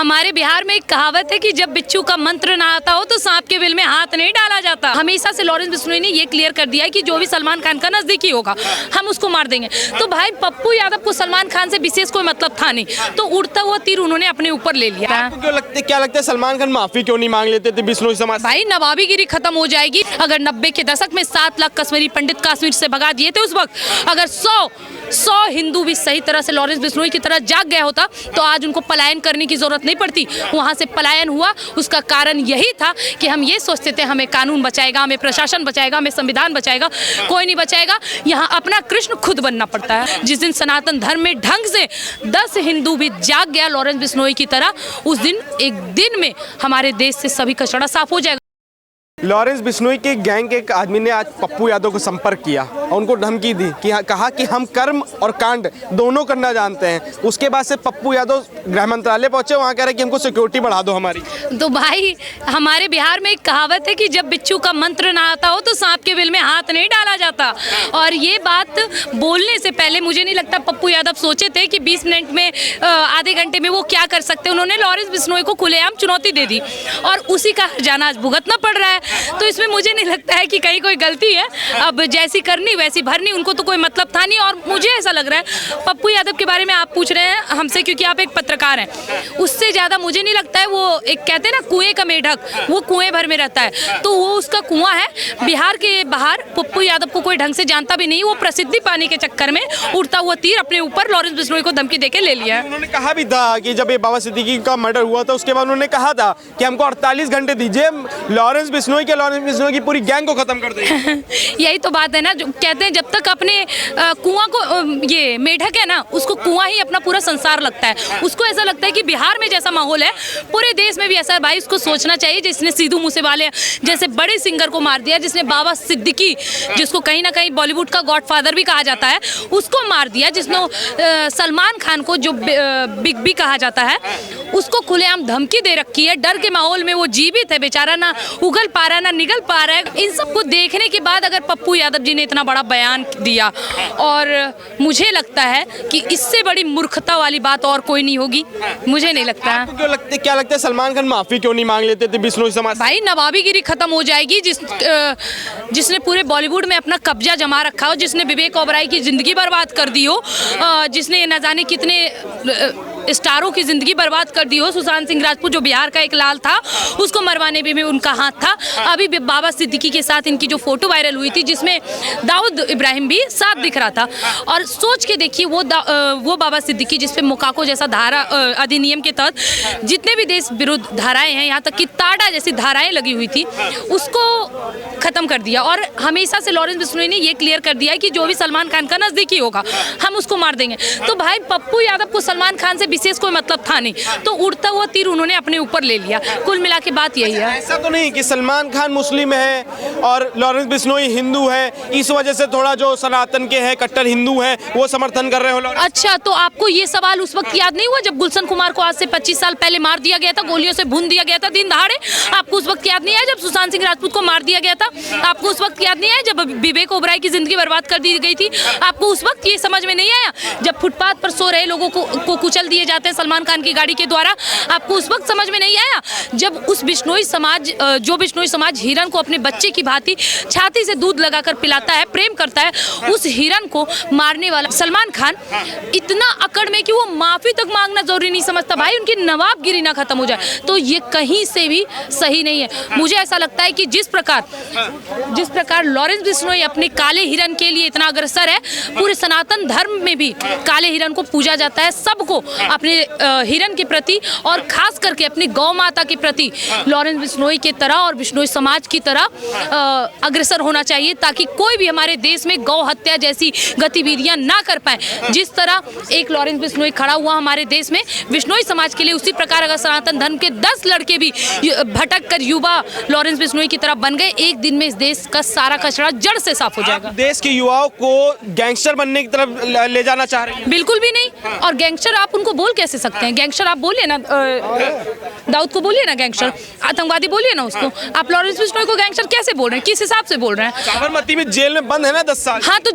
हमारे बिहार में एक कहावत है कि जब बिच्छू का मंत्र ना आता हो तो सांप के बिल में हाथ नहीं डाला जाता। हमेशा से लॉरेंस बिश्नोई ने ये क्लियर कर दिया है कि जो भी सलमान खान का नजदीकी होगा हम उसको मार देंगे। तो भाई पप्पू यादव को सलमान खान से विशेष कोई मतलब था नहीं, तो उड़ता हुआ तीर उन्होंने अपने ऊपर ले लिया। आपको क्या लगता है सलमान खान माफी क्यों नहीं मांग लेते थे बिश्नोई समाज? भाई नवाबीगिरी खत्म हो जाएगी। अगर 90 के दशक में 7 लाख कश्मीरी पंडित कश्मीर से भगा दिए थे उस वक्त, अगर 100 हिंदू भी सही तरह से लॉरेंस बिश्नोई की तरह जाग गया होता तो आज उनको पलायन करने की जरूरत नहीं पड़ती। वहां से पलायन हुआ, उसका कारण यही था कि हम ये सोचते थे हमें कानून बचाएगा, हमें प्रशासन बचाएगा, हमें संविधान बचाएगा। कोई नहीं बचाएगा, यहाँ अपना कृष्ण खुद बनना पड़ता है। जिस दिन सनातन धर्म में ढंग से 10 हिंदू भी जाग गया लॉरेंस बिश्नोई की तरह, उस दिन एक दिन में हमारे देश से सभी कचरा साफ हो जाएगा। लॉरेंस बिश्नोई के गैंग के एक आदमी ने आज पप्पू यादव को संपर्क किया और उनको धमकी दी कि कहा कि हम कर्म और कांड दोनों करना जानते हैं। उसके बाद से पप्पू यादव गृह मंत्रालय पहुंचे, वहां कह रहे कि हमको सिक्योरिटी बढ़ा दो हमारी। तो भाई हमारे बिहार में एक कहावत है कि जब बिच्छू का मंत्र ना आता हो तो सांप के बिल में हाथ नहीं डाला जाता। और ये बात बोलने से पहले मुझे नहीं लगता पप्पू यादव सोचे थे कि 20 मिनट में आधे घंटे में वो क्या कर सकते। उन्होंने लॉरेंस बिश्नोई को खुलेआम चुनौती दे दी और उसी का हर्जाना आज भुगतना पड़ रहा है। तो इसमें मुझे नहीं लगता है कि कहीं कोई गलती है। अब जैसी करनी वैसी भरनी, उनको तो कोई मतलब था नहीं। और मुझे ऐसा लग रहा है पप्पू यादव के बारे में आप पूछ रहे हैं हमसे क्योंकि आप एक पत्रकार हैं, उससे ज़्यादा मुझे नहीं लगता है। वो एक कहते हैं ना कुएं का मेढक, वो कुएं भर में रहता है, तो वो उसका कुआं है। बिहार के बाहर पप्पू यादव को कोई ढंग से जानता भी नहीं। वो प्रसिद्धि पाने के चक्कर में उड़ता हुआ तीर अपने ऊपर लॉरेंस बिश्नोई को धमकी देके ले लिया है। उन्होंने कहा भी था कि जब ये बाबा सिद्दीकी का मर्डर हुआ था उसके बाद उन्होंने कहा था कि हमको 48 घंटे दीजिए, लॉरेंस बिश्नोई की पूरी गैंग को खत्म कर देंगे। यही तो बात है ना, जो कहते हैं जब तक अपने कुआं को ये मेढक है ना, उसको कुआं ही अपना पूरा संसार लगता है। उसको ऐसा लगता है कि बिहार में जैसा माहौल है पूरे देश में भी ऐसा है। भाई उसको सोचना चाहिए जिसने सिद्धू मूसेवाले जैसे बड़े सिंगर को मार दिया, जिसने बाबा सिद्दीकी जिसको कहीं ना कहीं बॉलीवुड का गॉडफादर भी कहा जाता है उसको मार दिया, जिसने सलमान खान को जो बिग बी कहा जाता है उसको खुलेआम धमकी दे रखी है। डर के माहौल में वो जीवित है बेचारा, ना उगल पा रहा है ना निगल पा रहा है। इन सबको देखने के बाद अगर पप्पू यादव जी ने इतना बड़ा बयान दिया, और मुझे लगता है कि इससे बड़ी मूर्खता वाली बात और कोई नहीं होगी, मुझे नहीं लगता है। आपको क्या लगता है सलमान खान माफी क्यों नहीं मांग लेते थे बिश्नोई समाज? भाई नवाबीगिरी खत्म हो जाएगी। जिसने पूरे बॉलीवुड में अपना कब्जा जमा रखा हो, जिसने विवेक ओबराय की जिंदगी बर्बाद कर दी हो, जिसने न जाने कितने स्टारों की जिंदगी बर्बाद कर दी हो। सुशांत सिंह राजपूत जो बिहार का एक लाल था, उसको मरवाने में उनका हाथ था। अभी बाबा सिद्दीकी के साथ इनकी जो फोटो वायरल हुई थी जिसमें दाऊद इब्राहिम भी साथ दिख रहा था, और सोच के देखिए वो बाबा सिद्दीकी जिसपे मोकाको जैसा धारा अधिनियम के तहत जितने भी देश विरुद्ध धाराएं हैं, यहाँ तक कि टाडा जैसी धाराएं लगी हुई थी, उसको खत्म कर दिया। और हमेशा से लॉरेंस बिश्नोई ने ये क्लियर कर दिया है कि जो भी सलमान खान का नजदीकी होगा हम उसको मार देंगे। तो भाई पप्पू यादव को सलमान खान से विशेष कोई मतलब था नहीं, तो उड़ता हुआ तीर उन्होंने अपने ऊपर ले लिया। कुल मिला के बात यही है। ऐसा तो नहीं कि सलमान खान मुस्लिम है और लॉरेंस बिश्नोई हिंदू है, इस वजह से थोड़ा जो सनातन के हैं कट्टर हिंदू हैं वो समर्थन कर रहे हो? अच्छा, तो आपको ये सवाल उस वक्त याद नहीं हुआ जब गुलशन कुमार को आज से 25 साल पहले मार दिया गया था, गोलियों से भून दिया गया था दिन दहाड़े? आपको उस वक्त याद नहीं आया जब सुशांत सिंह राजपूत को मार दिया गया था? आपको उस वक्त याद नहीं आया जब विवेक ओबराय की जिंदगी बर्बाद कर दी गई थी? आपको उस वक्त ये समझ में नहीं आया जब फुटपाथ पर सो रहे लोगों को कुचल दिए जाते हैं सलमान खान की गाड़ी के द्वारा? आपको उस वक्त समझ में नहीं आया जब उस बिश्नोई समाज हिरन को अपने बच्चे की भांति छाती से दूध लगाकर पिलाता है, प्रेम करता है, उस हिरन को मारने वाला सलमान खान इतना अकड़ में कि वो माफी तक मांगना जरूरी नहीं समझता। भाई उनकी नवाबगिरी ना खत्म हो जाए, तो ये कहीं से भी सही नहीं है। मुझे ऐसा लगता है कि जिस प्रकार लॉरेंस बिश्नोई अपने काले हिरन के लिए इतना अग्रसर है, पूरे सनातन धर्म में भी काले हिरन को पूजा जाता है। सबको अपने हिरन के प्रति और खास करके अपनी गौ माता के प्रति लॉरेंस बिश्नोई के तरह और बिश्नोई समाज की तरह अग्रसर होना चाहिए, ताकि कोई भी हमारे देश में गौ हत्या जैसी गतिविधियां ना कर पाए। जिस तरह एक लॉरेंस बिश्नोई खड़ा हुआ हमारे देश में बिश्नोई समाज के लिए, उसी प्रकार अगर सनातन धर्म के 10 लड़के भी भटक कर युवा लॉरेंस बिश्नोई की तरह बन गए, एक दिन में इस देश का सारा कचरा जड़ से साफ हो जाएगा। देश के युवाओं को गैंगस्टर बनने की तरफ ले जाना चाह रही है? बिल्कुल भी नहीं। और गैंगस्टर आप उनको बोल कैसे सकते हैं? गैंगस्टर आप बोलिए ना, दाऊद को बोलिए ना गैंगस्टर, आतंकवादी बोलिए ना उसको। आप लॉरेंस बिश्नोई को गैंगस्टर कैसे बोल रहे हैं? किस हिसाब से बोल रहे हैं? साबरमती में जेल में बंद है ना 10 साल। हाँ, तो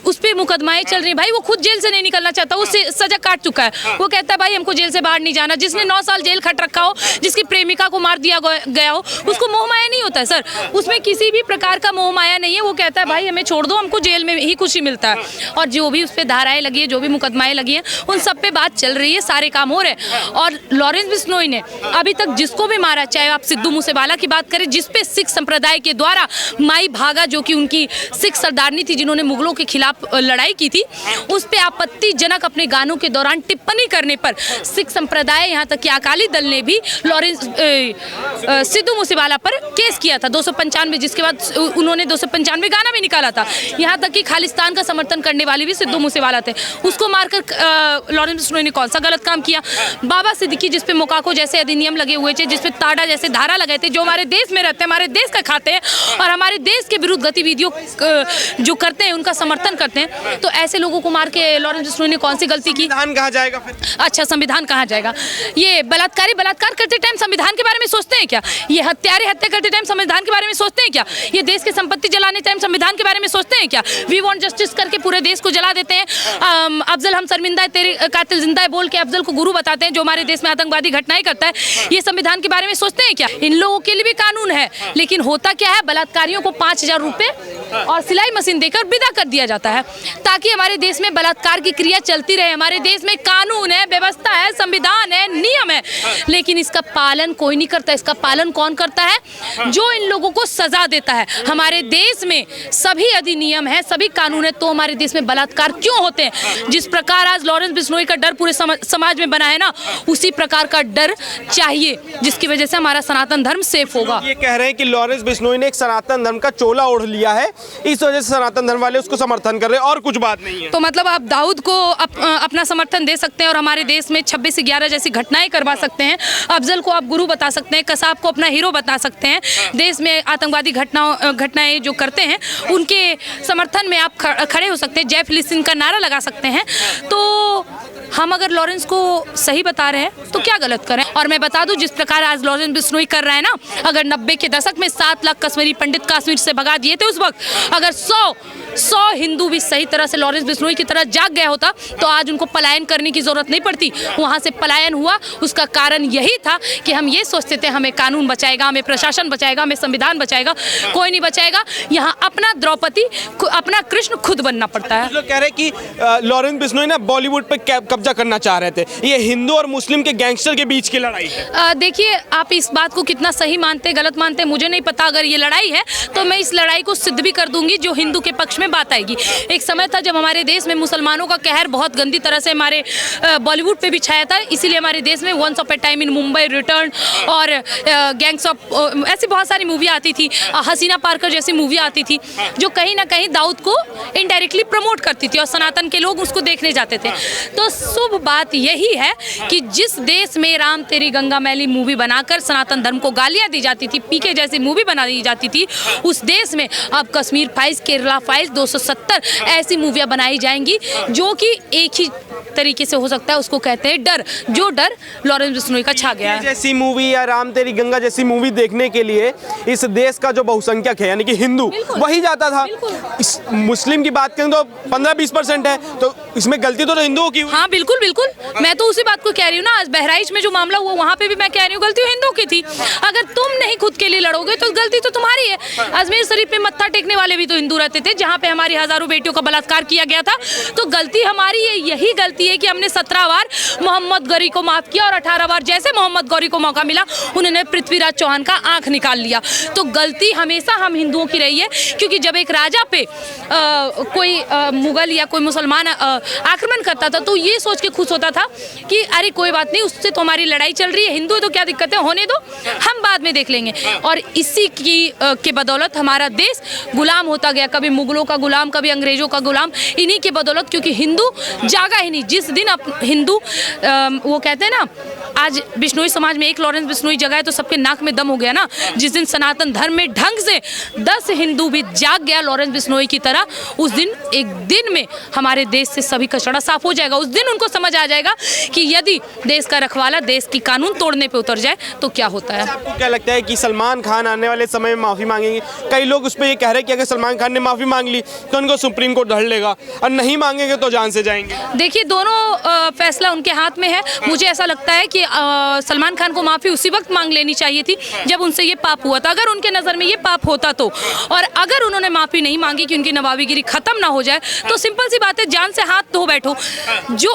उस पे मुकदमाएं चल रही है भाई, वो खुद जेल से नहीं निकलना चाहता, वो सजा काट चुका है। वो कहता है भाई हमको जेल से बाहर नहीं जाना। जिसने 9 साल जेल खट रखा हो, जिसकी प्रेमिका को मार दिया गया हो, उसको मोह माया नहीं होता है सर, उसमें किसी भी प्रकार का मोह माया नहीं है। वो कहता है भाई हमें छोड़ दो, हमको जेल में ही खुशी मिलता है। और जो भी उस पर धाराएं लगी है, जो भी मुकदमाएं लगी हैं, उन सब पे बात चल रही है, सारे काम हो रहे हैं। और लॉरेंस बिश्नोई ने अभी तक जिसको भी मारा, चाहे आप सिद्धू मूसेवाला की बात करें, जिसपे सिख संप्रदाय के द्वारा माई भागा, जो कि उनकी सिख सरदारनी थी जिन्होंने मुगलों के खिलाफ लड़ाई की थी, उस पे आपत्तिजनक अपने गानों के दौरान टिप्पणी करने पर सिख संप्रदाय, यहाँ तक कि अकाली दल ने भी लॉरेंस सिद्धू मूसेवाला पर केस किया था 295, जिसके बाद उन्होंने 295 गाना भी निकाला था। यहाँ तक कि खालिस्तान का समर्थन करने वाले भी सिद्धू मूसेवाला थे। उसको मारकर लॉरेंस बिश्नोई ने कौन सा गलत काम किया? बाबा सिद्दीकी जिसपे मोकाको जैसे अधिनियम लगे हुए थे, जिसपे ताड़ा जैसे धारा लगाए थे, जो हमारे देश में रहते हैं, हमारे देश का खाते हैं और हमारे देश के विरुद्ध गतिविधियों जो करते हैं उनका समर्थन करते हैं, तो ऐसे लोगों को मार के लॉरेंस बिश्नोई ने कौन सी गलती की? संविधान कहाँ जाएगा फिर? अच्छा, संविधान कहाँ जाएगा? ये बलात्कारी बलात्कार करते टाइम संविधान के बारे में सोचते हैं क्या? ये हत्यारे हत्या करते टाइम संविधान के बारे में सोचते हैं क्या? ये देश की संपत्ति जलाने टाइम संविधान के बारे में सोचते हैं क्या? वी वांट जस्टिस करके पूरे देश को जला देते हैं। अफजल हम शर्मिंदा है, तेरे कातिल जिंदा है बोल के अफजल को गुरु बताते हैं, जो हमारे देश में आतंकवादी घटनाएं करता है। ये संविधान के बारे में सोचते हैं क्या? इन लोगों के लिए भी कानून है, लेकिन होता क्या है, बलात्कारियों को 5000 रुपए और सिलाई मशीन देकर विदा कर दिया जाता है, ताकि हमारे देश में बलात्कार की क्रिया चलती रहे। हमारे देश में कानून है, व्यवस्था है, संविधान है, नियम है, लेकिन इसका पालन कोई नहीं करता। इसका पालन कौन करता है? जो इन लोगों को सजा देता है। हमारे देश में सभी अधिनियम है, सभी कानून है, तो हमारे देश में बलात्कार क्यों होते हैं? जिस प्रकार आज लॉरेंस बिश्नोई का डर पूरे समाज में बना है ना, उसी प्रकार का डर चाहिए, जिसकी वजह से हमारा सनातन धर्म सेफ होगा। ये कह रहे हैं कि लॉरेंस बिश्नोई ने एक सनातन धर्म का चोला ओढ़ लिया है, इस वजह से सनातन धर्म वाले उसको समर्थन कर रहे हैं, और कुछ बात नहीं है। तो मतलब आप दाऊद को अपना समर्थन दे सकते हैं और हमारे देश में 26/11 जैसी घटनाएं करवा सकते हैं, अफजल को आप गुरु बता सकते हैं, कसाब को अपना हीरो बता सकते हैं, देश में आतंकवादी घटनाएं जो करते हैं उनके समर्थन में आप खड़े हो सकते हैं, जय फिलिस्तीन का नारा लगा सकते हैं। तो हम अगर लॉरेंस को सही बता रहे हैं तो क्या गलत करें? और मैं बता दूं, जिस प्रकार आज लॉरेंस बिश्नोई कर रहा है ना, अगर 90 के दशक में 7 लाख कश्मीरी पंडित कश्मीर से भगा दिए थे उस वक्त, अगर 100 हिंदू भी सही तरह से लॉरेंस बिश्नोई की तरह जाग गया होता, तो आज उनको पलायन करने की जरूरत नहीं पड़ती। वहां से पलायन हुआ, उसका कारण यही था कि हम ये सोचते थे हमें कानून बचाएगा, हमें प्रशासन बचाएगा, हमें संविधान बचाएगा। कोई नहीं बचाएगा। यहाँ अपना द्रौपदी, अपना कृष्ण खुद बनना पड़ता है। लोग कह रहे हैं कि लॉरेंस बिश्नोई ना बॉलीवुड पे कब्जा करना चाह रहे थे। ये हिंदू और मुस्लिम के गैंगस्टर के बीच की लड़ाई है। देखिए, आप इस बात को कितना सही मानते गलत मानते मुझे नहीं पता। अगर ये लड़ाई है तो मैं इस लड़ाई को सिद्ध भी कर दूंगी जो हिंदू के पक्ष में बात आएगी। एक समय था जब हमारे देश में मुसलमानों का कहर बहुत गंदी तरह से हमारे बॉलीवुड पे भी छाया था, इसीलिए हमारे देश में once of a time in Mumbai, return और गैंग्स ऑफ, ऐसी बहुत सारी मूवी आती थी, हसीना पारकर जैसी मूवी आती थी, जो कहीं ना कहीं दाऊद को इनडायरेक्टली प्रमोट करती थी और सनातन के लोग उसको देखने जाते थे। तो शुभ बात यही है कि जिस देश में राम तेरी गंगा मैली मूवी बनाकर सनातन धर्म को गालियां दी जाती थी, पीके जैसी मूवी बना दी जाती थी, उस देश में अब कश्मीर फाइल्स, केरला फाइल्स, 270 ऐसी मूवियां बनाई जाएंगी जो कि एक ही तरीके से हो सकता है। उसको कहते हैं डर, जो डर लॉरेंस बिश्नोई का छा गया है। जैसी मूवी या राम तेरी गंगा जैसी मूवी देखने के लिए इस देश का जो बहुसंख्यक है यानी कि हिंदू, वही जाता था। इस मुस्लिम की बात करें तो 15-20% है, तो इसमें गलती तो हिंदुओं की। हाँ बिल्कुल बिल्कुल, मैं तो उसी बात को कह रही हूँ ना। आज बहराइच में जो मामला हुआ वहाँ पे भी मैं कह रही हूँ गलती हिंदू की थी। अगर तुम नहीं खुद के लिए लड़ोगे तो गलती तो तुम्हारी है। अजमेर शरीफ पे मत्था टेकने वाले भी तो हिंदू रहते थे, जहाँ पे हमारी हजारों बेटियों का बलात्कार किया गया था। तो गलती हमारी है। यही गलती है कि हमने 17 बार मोहम्मद गौरी को माफ किया और 18 बार जैसे मोहम्मद गौरी को मौका मिला उन्होंने पृथ्वीराज चौहान का आंख निकाल लिया। तो गलती हमेशा हम हिंदुओं की रही है, क्योंकि जब एक राजा पे कोई मुगल या कोई मुसलमान आक्रमण करता था तो ये सोच के खुश होता था कि अरे कोई बात नहीं, उससे तो हमारी लड़ाई चल रही है, हिंदू है तो क्या दिक्कत है, होने दो, हम बाद में देख लेंगे। और इसी की बदौलत हमारा देश गुलाम होता गया, कभी मुगलों का गुलाम, कभी अंग्रेजों का गुलाम, इन्हीं की बदौलत। क्योंकि हिंदू जागा ही नहीं। जिस दिन हिंदू वो कहते हैं ना आज बिश्नोई समाज में एक लॉरेंस बिश्नोई जगह है तो सबके नाक में दम हो गया ना। जिस दिन सनातन धर्म में ढंग से 10 हिंदू भी जाग गया लॉरेंस बिश्नोई की तरह, उस दिन एक दिन में हमारे देश से सभी कचरा साफ हो जाएगा। उस दिन उनको समझ आ जाएगा कि यदि देश का रखवाला देश की कानून तोड़ने पे उतर जाए तो क्या होता है। आपको क्या लगता है कि सलमान खान आने वाले समय में माफ़ी मांगेंगे? कई लोग उस पर ये कह रहे हैं कि अगर सलमान खान ने माफ़ी मांग ली तो उनको सुप्रीम कोर्ट धड़ लेगा और नहीं मांगेंगे तो जान से जाएंगे। देखिए, दोनों फैसला उनके हाथ में है। मुझे ऐसा लगता है कि सलमान खान को माफ़ी उसी वक्त मांग लेनी चाहिए थी जब उनसे ये पाप हुआ था। अगर उनके नज़र में ये पाप होता तो, और अगर उन्होंने माफ़ी नहीं मांगी कि उनकी नवाबीगिरी ख़त्म ना हो जाए, तो सिंपल सी बात है, जान से हाथ धो बैठो। जो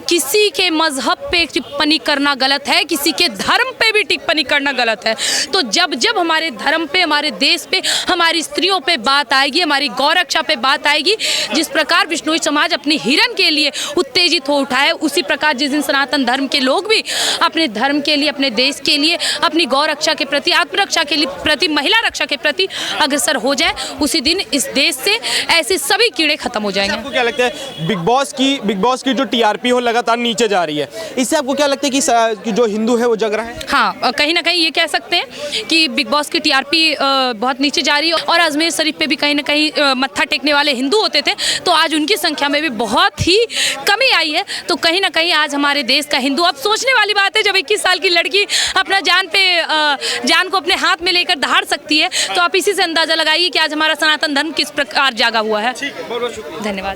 किसी के मजहब पे टिप्पणी करना गलत है, किसी के धर्म पे भी टिप्पणी करना गलत है। तो जब जब हमारे धर्म पे, हमारे देश पे, हमारी स्त्रियों पे बात आएगी, हमारी गौरक्षा पे बात आएगी, जिस प्रकार बिश्नोई समाज अपने हिरन के लिए उत्तेजित हो उठा है, उसी प्रकार जिस दिन सनातन धर्म के लोग भी अपने धर्म के लिए, अपने देश के लिए, अपनी गौरक्षा के प्रति, आत्मरक्षा के लिए प्रति, महिला रक्षा के प्रति अग्रसर हो जाए, उसी दिन इस देश से ऐसे सभी कीड़े खत्म हो जाएंगे। आपको क्या लगता है बिग बॉस की जो टीआरपी हो लगातार नीचे जा रही है, इससे आपको क्या लगता है कि जो हिंदू है वो जग रहा है? हाँ, कहीं ना कहीं ये कह सकते हैं कि बिग बॉस की टीआरपी बहुत नीचे जा रही है। और अजमेर शरीफ पे भी कहीं ना कहीं मत्था टेकने वाले हिंदू होते थे, तो आज उनकी संख्या में भी बहुत ही कमी आई है। तो कहीं ना कहीं आज हमारे देश का हिंदू, अब सोचने वाली बात है, जब 21 साल की लड़की अपना जान को अपने हाथ में लेकर दहाड़ सकती है, तो आप इसी से अंदाजा लगाइए कि आज हमारा सनातन धर्म किस प्रकार जागा हुआ है। ठीक है, बहुत बहुत शुक्रिया। धन्यवाद।